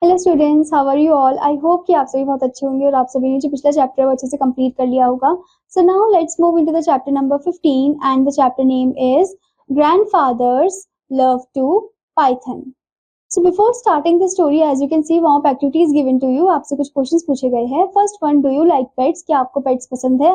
Hello students, how are you all. I hope कि आप सभी बहुत अच्छे होंगे और आप सभी ने जो पिछला चैप्टर है वो अच्छे से कंप्लीट कर लिया होगा। So now let's move into the chapter number 15 and the chapter name is grandfather's love to python. So before starting the story, as you can see, वहाँ पे activities given to you, आपसे कुछ questions पूछे गए हैं। First one, do you like pets? क्या आपको pets पसंद है?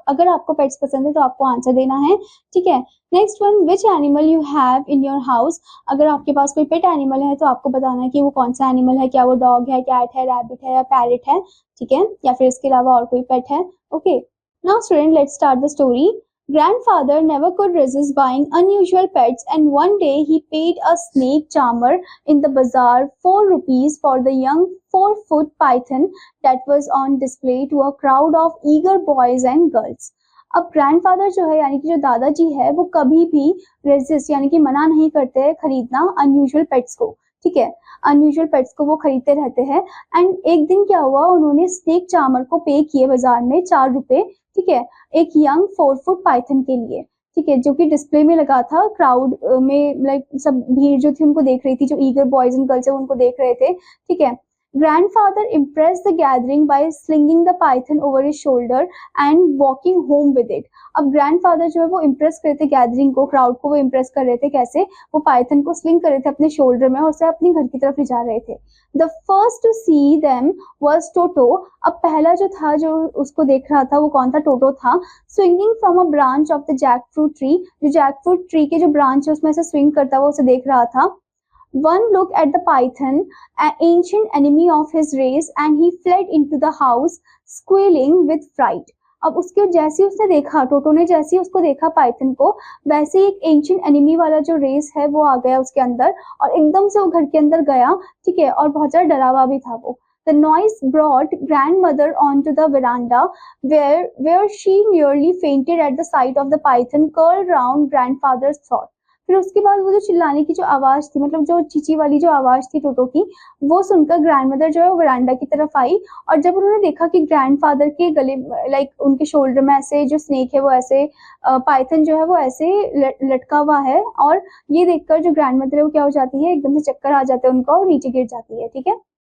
अगर आपको pets पसंद है तो आपको आंसर देना है, ठीक है। Next one, which animal you have in your house? अगर आपके पास कोई पेट एनिमल है तो आपको बताना है कि वो कौन सा एनिमल है, क्या वो डॉग है, कैट है, रैबिट है या पैरेट है, ठीक है, या फिर इसके अलावा और कोई पेट है। Okay, now student, let's start the story. Grandfather never could resist buying unusual pets, and one day he paid a snake charmer in the bazaar 4 rupees for the young 4-foot python that was on display to a crowd of eager boys and girls. अब grandfather जो है यानी कि जो दादाजी है वो कभी भी रेजिस्ट यानी कि मना नहीं करते हैं खरीदना अनयूजुअल पेट्स को, ठीक है। अनयूजुअल पेट्स को वो खरीदते रहते हैं। एंड एक दिन क्या हुआ, उन्होंने स्नेक चार्मर को पे किए बाजार में 4 रुपए, ठीक है, एक यंग 4-फुट पाइथन के लिए, ठीक है, जो कि डिस्प्ले में लगा था क्राउड में, लाइक सब भीड़ जो थी उनको देख रही थी, जो ईगर बॉयज एंड गर्ल्स है उनको देख रहे थे, ठीक है। Grandfather impressed the gathering by slinging the python over his shoulder and walking home with it. अब ग्रैंडफादर जो है वो इम्प्रेस कर रहे थे गैदरिंग को, क्राउड को वो इम्प्रेस कर रहे थे। कैसे? वो पाइथन को स्लिंग कर रहे थे अपने शोल्डर में और उसे अपने घर की तरफ ले जा रहे थे। The first to see them was Toto. अब पहला जो था जो उसको देख रहा था वो कौन था? टोटो था। Swinging from a branch of the jackfruit tree, जो जैकफ्रूट ट्री के जो ब्रांच है उसमें से स्विंग करता हुआ उसे देख रहा था। One look at the python, an ancient enemy of his race, and he fled into the house, squealing with fright. अब उसके जैसे उसने देखा, टोटो ने जैसे ही उसको देखा पाइथन को, वैसे ही एक एंशियंट एनिमी वाला जो रेस है वो आ गया उसके अंदर और एकदम से वो घर के अंदर गया, ठीक है, और बहुत ज्यादा डरा हुआ भी था वो। The noise brought grandmother onto the veranda, where she nearly fainted at the sight of the python curled round grandfather's throat. फिर उसके बाद वो जो चिल्लाने की जो आवाज थी, मतलब जो चीची वाली जो आवाज थी टोटो की, वो सुनकर ग्रैंडमदर जो है वो वरांडा की तरफ आई और जब उन्होंने देखा कि ग्रैंडफादर के गले, लाइक उनके शोल्डर में ऐसे जो स्नेक है वो ऐसे पाइथन जो है वो ऐसे लटका हुआ है, और ये देखकर जो ग्रैंडमदर है वो क्या हो जाती है, एकदम से चक्कर आ जाते हैं उनको और नीचे गिर जाती है, ठीक है।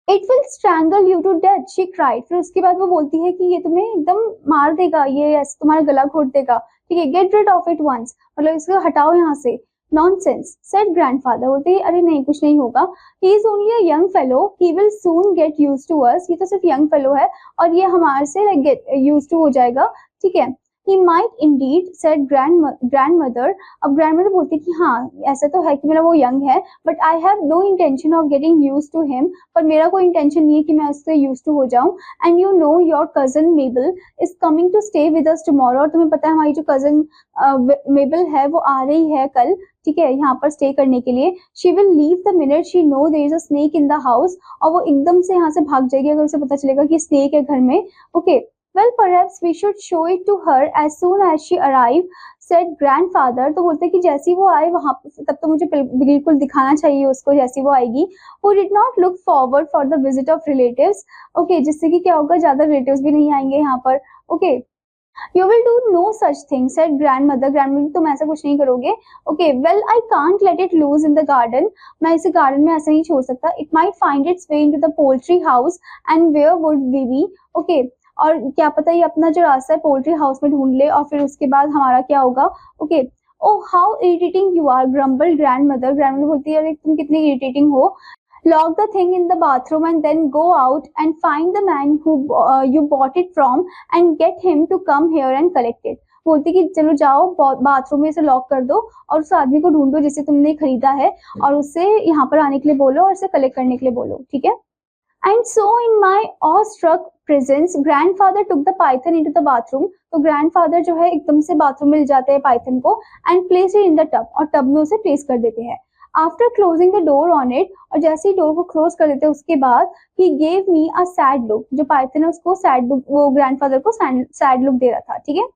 It will strangle you to death, she cried. फिर उसके बाद वो बोलती है कि ये तुम्हें एकदम मार देगा, ये ऐसे तुम्हारा गला घोट देगा, ठीक है। Get rid of it once, मतलब इसको हटाओ यहाँ से। Nonsense, said grandfather. बोलते हैं अरे नहीं, कुछ नहीं होगा। He is only a young fellow, he will soon get used to us. ये तो सिर्फ young fellow है और ये हमारे से like get used to हो जाएगा, ठीक है। He might indeed, said grandmother. अब grandmother बोलती है कि हाँ ऐसा तो है कि मेरा वो young है, but I have no intention of getting used to him. पर मेरा कोई intention नहीं है कि मैं उससे used to हो जाऊं। And you know your cousin Mabel is coming to stay with us tomorrow. और तुम्हें पता है हमारी जो cousin Mabel है वो आ रही है कल, ठीक है, यहाँ पर स्टे करने के लिए। She will leave the minute she know there is a snake in the house. और वो एकदम से यहाँ से भाग जाएगी अगर उसे पता चलेगा कि स्नेक है घर में। Okay. Well, perhaps we should show it to her as soon as she arrive, said grandfather. तो बोलते कि जैसी वो आए वहां तब तो मुझे बिल्कुल दिखाना चाहिए उसको जैसी वो आएगी। Who did not look forward for the visit of relatives. Okay, जिससे कि क्या होगा, ज्यादा relatives भी नहीं आएंगे यहाँ पर। Okay. You will do no such thing, said grandmother. Grandmother, तुम ऐसा कुछ नहीं करोगे। Okay, well, I can't let it loose in the garden. मैं इसे garden में ऐसा नहीं छोड़ सकता। It might find its way into the poultry house, and where would we be? Okay. और क्या पता ये अपना जो रास्ता है पोल्ट्री हाउस में ढूंढ ले और फिर उसके बाद हमारा क्या होगा। Okay, oh how irritating you are, grumble grandmother. Grandmother बोलती है अरे तुम कितनी इरिटेटिंग हो। Lock the thing in the bathroom and then go out and find the man who you bought it from and get him to come here and collect it. बोलती कि चलो जाओ बाथरूम में इसे लॉक कर दो और उस आदमी को ढूंढो जिसे तुमने खरीदा है और उससे यहाँ पर आने के लिए बोलो और उसे कलेक्ट करने के लिए बोलो, ठीक है। And so in my awestruck presence, grandfather took the python into the bathroom. तो grandfather जो है एकदम से बाथरूम में ले जाते हैं पाइथन को and place it in the tub, और टब में उसे प्लेस कर देते हैं। After closing the door on it, और जैसे ही डोर को क्लोज कर देते हैं उसके बाद he gave me a sad look. जो पाइथन है उसको sad look, वो ग्रैंडफादर को sad look दे रहा था, ठीक है।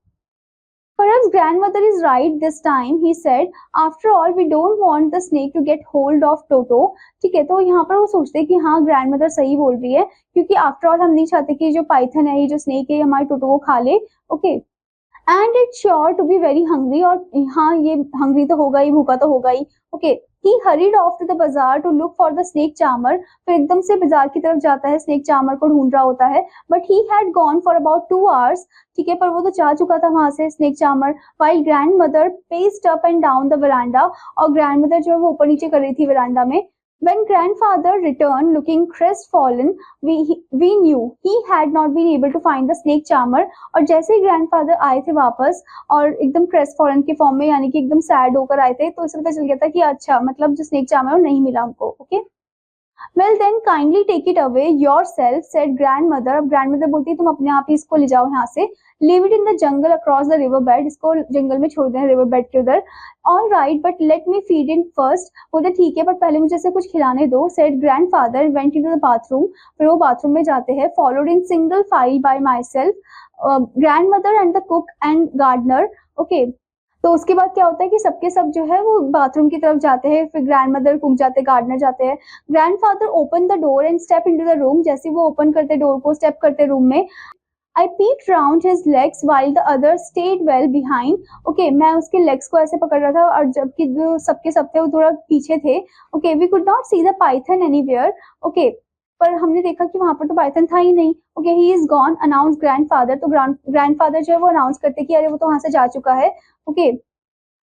Perhaps grandmother is right this time, he said. After all, we don't want the snake to get hold of Toto. ठीक है, तो यहाँ पर वो सोचते हैं कि हाँ ग्रैंडमदर सही बोल रही है, क्योंकि आफ्टर ऑल हम नहीं चाहते कि जो पाइथन है, ये जो स्नेक है, हमारे टोटो को खा ले। Okay, and it's sure to be very hungry, और हाँ ये हंग्री तो होगा ही, भूखा तो होगा ही। Okay, He hurried off to the bazaar to look for the snake charmer. फिर एकदम से बाजार की तरफ जाता है, स्नेक चार्मर को ढूंढ रहा होता है. But he had gone for about 2 hours. ठीक है, पर वो तो जा चुका था वहां से snake charmer. While grandmother paced up and down the veranda, और grandmother जो है वो ऊपर नीचे कर रही थी वरांडा में. When grandfather returned looking crestfallen, we knew he had not been able to find the snake charmer. और जैसे ही grandfather आए थे वापस और एकदम crestfallen के फॉर्म में, यानी कि एकदम सैड होकर आए थे, तो इसे पता चल गया था कि अच्छा मतलब जो स्नेक चार्मर है वो नहीं मिला हमको. Okay, Well then kindly take it away yourself, said grandmother. अब grandmother बोलती है तुम अपने आप ही इसको ले जाओ यहाँ से. Leave it in the jungle across the river bed. इसको जंगल में छोड़ देना river bed के उधर. All right, but let me feed it first. बोलते ठीक है पर पहले मुझे इसे कुछ खिलाने दो. Said grandfather and went into the bathroom. फिर वो बाथरूम में जाते हैं. Followed in single file by myself, grandmother and the cook and gardener. Okay. तो उसके बाद क्या होता है कि सबके सब जो है वो बाथरूम की तरफ जाते हैं. फिर ग्रैंडमदर, कुक जाते हैं, गार्डनर जाते हैं. Grandfather open the door and step into the room. जैसे वो ओपन करते डोर को, स्टेप करते रूम में. I peeked round his legs while the others stayed well behind. Okay, मैं उसके legs को ऐसे पकड़ रहा था और जबकि जो सबके सब थे वो थोड़ा पीछे थे. Okay, we could not see the python anywhere. Okay, पर हमने देखा कि वहां पर तो पाइथन था ही नहीं. Okay, he is gone, announce grandfather. तो ग्रैंडफादर जो है वो अनाउंस करते कि अरे वो तो वहां से जा चुका है. Okay,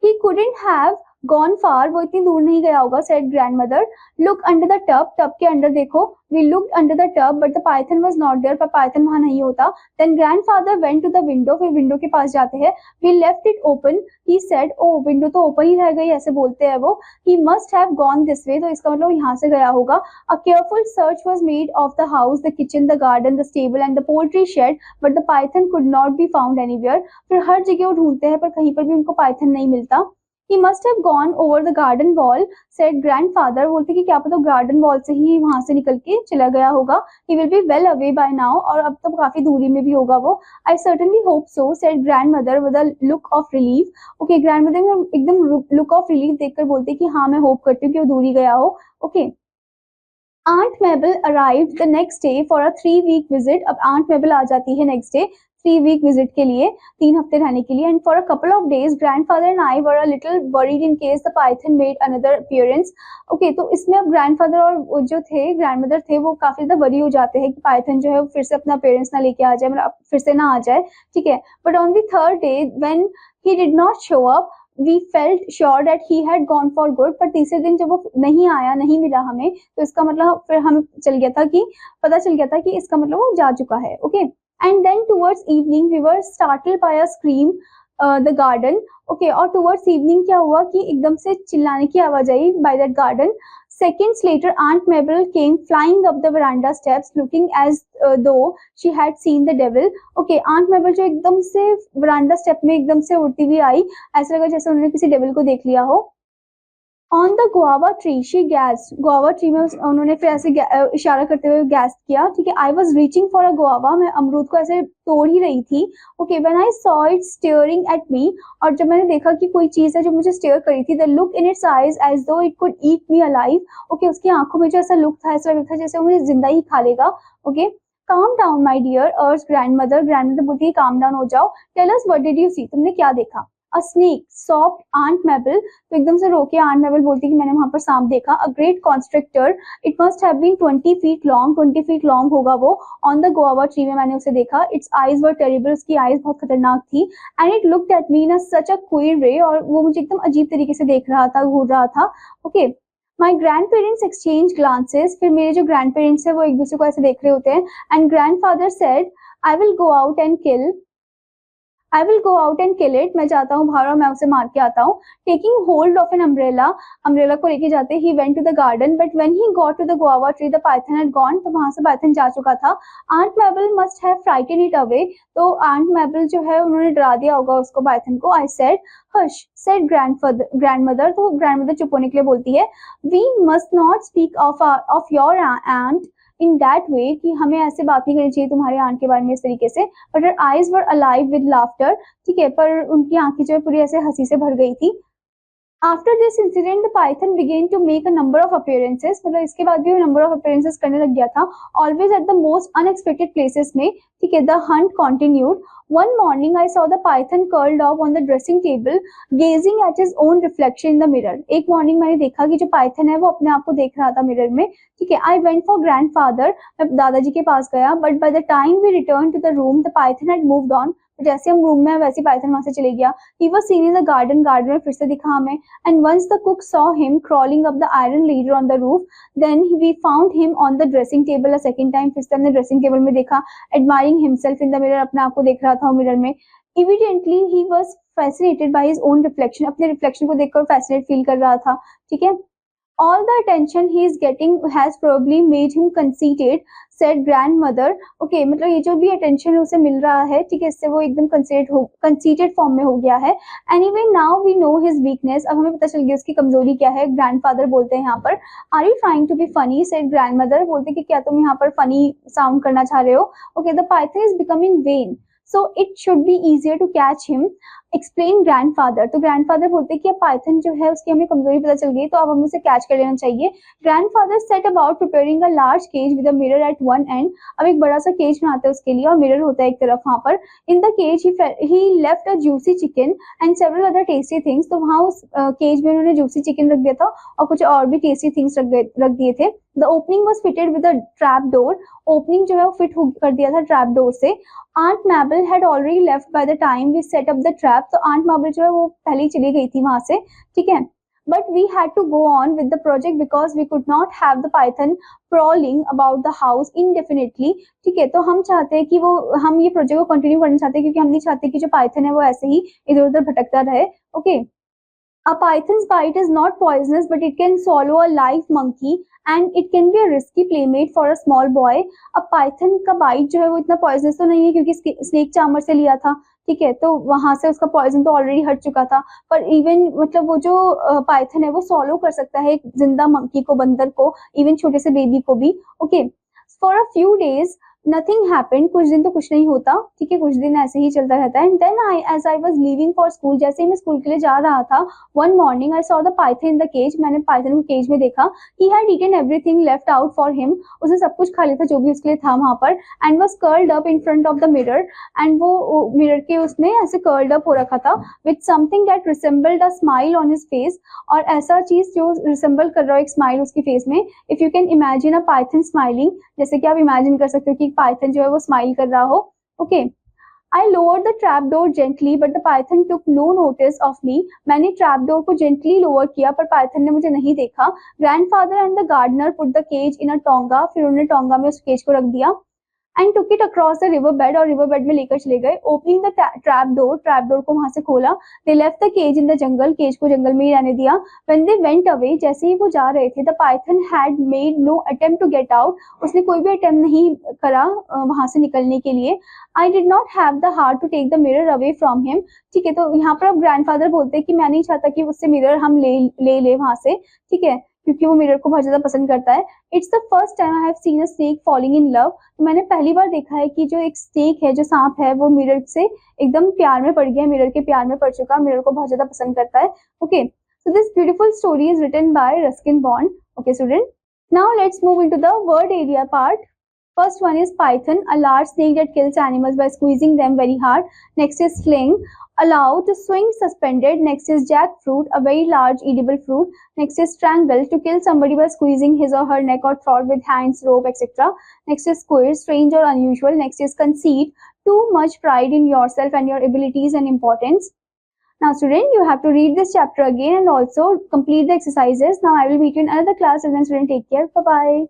he couldn't have gone far. वो इतनी दूर नहीं गया होगा, said grandmother. Look under the tub. Tub के अंदर देखो. We looked under the tub but the python was not there. पर पाइथन वहां नहीं होता. Then grandfather went to the window. फिर विंडो के पास जाते हैं. We left it open. He said, oh window तो ओपन ही रह गई, ऐसे बोलते हैं वो. He must have gone this way. तो इसका मतलब यहाँ से गया होगा. A careful search was made of the house, the kitchen, the garden, the stable and the poultry shed, but the python could not be found anywhere. फिर हर जगह वो ढूंढते हैं पर कहीं पर भी उनको पाइथन नहीं मिलता. He must have gone over the garden wall, said grandfather. बोलते कि क्या पता गार्डन वॉल से ही वहां से निकल के चला गया होगा. He will be well away by now. और अब तो काफी दूरी में भी होगा वो. I certainly hope so, said grandmother with a look of relief. Okay, grandmother में एकदम look of relief देखकर बोलते कि हाँ मैं होप करती हूँ कि वो दूरी गया हो. Okay. Aunt Mabel arrived the next day for a 3-week visit. अब Aunt Mabel आ जाती है next day 3-week visit के लिए, 3 हफ्ते रहने के लिए. And for a couple of days, grandfather and I were a little worried in case the python made another appearance. Okay, तो इसमें अब grandfather और जो थे grandmother थे वो काफी ज्यादा worry हो जाते हैं कि python जो है फिर से अपना appearance ना लेके आ जाए, मतलब फिर से ना आ जाए. ठीक है, but on the third day when he did not show up, we felt sure that he had gone for good. पर तीसरे दिन जब वो नहीं आया, नहीं मिला हमें, तो इसका मतलब फिर हमें पता चल गया था कि इसका मतलब वो जा चुका है. Okay, and then towards evening we were startled by a scream the garden. Okay, और towards evening क्या हुआ कि एकदम से चिल्लाने की आवाज आई by that garden. Seconds later, Aunt Mabel came flying up the veranda steps, looking as though she had seen the devil. Okay, Aunt Mabel जो एकदम से veranda step में एकदम से उड़ती हुई आई, ऐसा लगा जैसे उन्होंने किसी devil को देख लिया हो. On the guava tree, she gasped. Guava tree में उन्होंने फिर ऐसे इशारा करते हुए gasp किया. ठीक है, I was reaching for a guava. मैं अमरूद को ऐसे तोड़ ही रही थी. Okay, when I saw it staring at me, और जब मैंने देखा कि कोई चीज है जो मुझे stare कर रही थी, the look in its eyes as though it could eat me alive. Okay, उसकी आंखों में जो ऐसा look था, ऐसा लग था जैसे वो मुझे जिंदा ही खा लेगा. Okay, calm down my dear, urged grandmother. Grandmother बोलती है calm down हो जाओ. Tell us what did you see? तुमने क्या देखा? A snake, sobbed Aunt Mabel. तो एकदम से रोके Aunt Mabel बोलती कि मैंने वहां पर सांप देखा. A great constrictor. It must have been 20 feet long. 20 feet long होगा वो. On the guava tree में मैंने उसे देखा. Its eyes were terrible. उसकी eyes बहुत खतरनाक थी. And it looked at me in such a queer way. और वो मुझे एकदम अजीब तरीके से देख रहा था, घूर रहा था. Okay. My grandparents exchanged glances. फिर मेरे जो grandparents है वो एक दूसरे को ऐसे देख रहे होते हैं. And grandfather said, I will go out and kill it. मैं जाता हूँ बाहर और मैं उसे मार के आता हूँ. Taking hold of an umbrella को लेके जाते. He went to the garden, but when he got to the guava tree, the python had gone. तो वहां से python जा चुका था. Aunt Mabel must have frightened it away. तो Aunt Mabel जो है उन्होंने डरा दिया होगा उसको, python को. I said, hush, said grandmother. तो grandmother चुप होने के लिए बोलती है. We must not speak of your aunt in that way, कि हमें ऐसे बात नहीं करनी चाहिए तुम्हारे आंट के बारे में इस तरीके से. But her eyes were alive with laughter. ठीक है, पर उनकी आंखें जो है पूरी ऐसे हंसी से भर गई थी. After this incident the python began to make a number of appearances, मतलब इसके बाद भी वो नंबर ऑफ अपीयरेंसेस करने लग गया था, always at the most unexpected places में, ठीक है। The hunt continued. One morning I saw the python curled up on the dressing table gazing at his own reflection in the mirror. एक morning मैंने देखा कि जो पाइथन है वो अपने आप को देख रहा था मिरर में, ठीक है। आई वेंट फॉर ग्रैंडफादर, मैं दादाजी के पास गया, but by the time we return to the room the python had moved on. जैसे हम रूम में वैसे पाइथन वहां से चले गया। He was seen in the garden, garden में फिर से दिखा हमें। And once the cook saw him crawling up the iron ladder on the roof, then we found him on the dressing table a second time. फिर से हमने dressing table में देखा, admiring himself in the mirror, अपने आप को देख रहा था वो मिरर में। Evidently he was fascinated by his own reflection, अपने रिफ्लेक्शन को देखकर fascinate फील कर रहा था, ठीक है। All the attention he is getting has probably made him conceited, said grandmother. Okay, मतलब ये जो भी attention उसे मिल रहा है, ठीक है, इससे वो एकदम conceited form में हो गया है। Anyway, now we know his weakness. अब हमें पता चल गया उसकी कमजोरी क्या है। Grandfather बोलते हैं यहाँ पर, Are you trying to be funny? said grandmother. बोलते कि क्या तुम यहाँ पर funny sound करना चाह रहे हो? Okay, the python is becoming vain, so it should be easier to catch him. Explain grandfather. तो ग्रैंडफादर बोलते हैं कि अब पाइथन जो है उसकी हमें कमजोरी पता चल गई, तो अब हमें उसे कैच कर लेना चाहिए। Grandfather set about preparing a large cage with a mirror at one end. अब एक बड़ा सा केज बनाते हैं उसके लिए और मिरर होता है एक तरफ वहां पर। In the cage he left a juicy chicken and several other tasty things. तो वहां उस केज में उन्होंने जूसी चिकन रख दिया था और कुछ और भी टेस्टी थिंग्स रख दिए थे। The opening was fitted with a trap door. Opening जो है वो फिट कर दिया था ट्रैप डोर से। Aunt Mabel had already left by the time we set up the trap. तो आंट मैबल जो है वो पहले ही चली गई थी वहां से, ठीक है। But we had to go on with the project because we could not have the python prowling about the house indefinitely, ठीक है। तो हम चाहते हैं कि हम ये प्रोजेक्ट को कंटिन्यू करना चाहते हैं, क्योंकि हम नहीं चाहते कि जो पाइथन है वो ऐसे ही इधर उधर भटकता रहे। Okay, A python's bite is not poisonous, but it can swallow a live monkey and it can be a risky playmate for a small boy. अब पाइथन का बाइट जो है वो इतना पॉइजनस तो नहीं है क्योंकि स्नेक चार्मर से लिया था, ठीक है, तो वहां से उसका पॉइजन तो ऑलरेडी हट चुका था। पर इवन मतलब वो जो पाइथन है वो सॉलो कर सकता है एक जिंदा मंकी को, बंदर को, इवन छोटे से बेबी को भी। Okay, for a few days nothing happened. कुछ दिन तो कुछ नहीं होता, ठीक है, कुछ दिन ऐसे ही चलता रहता है। And then as I was leaving for school, जैसे ही मैं स्कूल के लिए जा रहा था, one morning I saw the python in the cage. मैंने पाइथन को केज में देखा। He had eaten everything left out for him. उसने सब कुछ खा लिया था जो भी उसके लिए था वहां पर। And was curled up in front of the mirror. And वो मिरर के उसमें ऐसे कर्ल्ड अप हो रखा था with something that resembled a smile on his face. और ऐसा चीज जो रिसेंबल कर रहा है एक स्माइल उसकी फेस में। If you can imagine a Python smiling, जैसे कि आप इमेजिन कर सकते हो कि पाइथन जो है वो स्माइल कर रहा हो। Okay, I lower the trap door gently but the python took no notice of me. मैंने ट्रैप डोर को जेंटली लोअर किया पर पाइथन ने मुझे नहीं देखा। Grandfather and the gardener put the cage in a tonga. फिर उन्होंने टोंगा में उस केज को रख दिया। And took it across the river bed, और रिवर बेड में लेकर चले गए। ओपनिंग द ट्रैप डोर को वहां से खोला। They left the cage in the jungle. Cage को जंगल में ही रहने दिया। व्हेन दे वेंट अवे, जैसे ही वो जा रहे थे, the python had made no attempt to get out. उसने कोई भी अटेम्प्ट नहीं करा वहां से निकलने के लिए। I did not have the heart to take the mirror away from him. ठीक है, तो यहाँ पर अब ग्रैंडफादर बोलते हैं कि मैं नहीं चाहता कि उससे मिरर हम ले वहां से, ठीक है, क्योंकि वो मिरर को बहुत ज्यादा पसंद करता है। It's the first time I have seen a snake falling in love. तो मैंने पहली बार देखा है कि जो एक स्नेक है, जो सांप है, वो मिरर से एकदम प्यार में पड़ गया, मिरर के प्यार में पड़ चुका, मिरर को बहुत ज्यादा पसंद करता है। Okay, so this beautiful story is written by Ruskin Bond. Okay, student. Now let's move into the word area part. First one is python, a large snake that kills animals by squeezing them very hard. Next is sling, allow to swing suspended. Next is jackfruit, a very large edible fruit. Next is strangle, to kill somebody by squeezing his or her neck or throat with hands, rope, etc. Next is squirt, strange or unusual. Next is conceit, too much pride in yourself and your abilities and importance. Now student, you have to read this chapter again and also complete the exercises. Now I will meet you in another class, and then student, take care. Bye bye.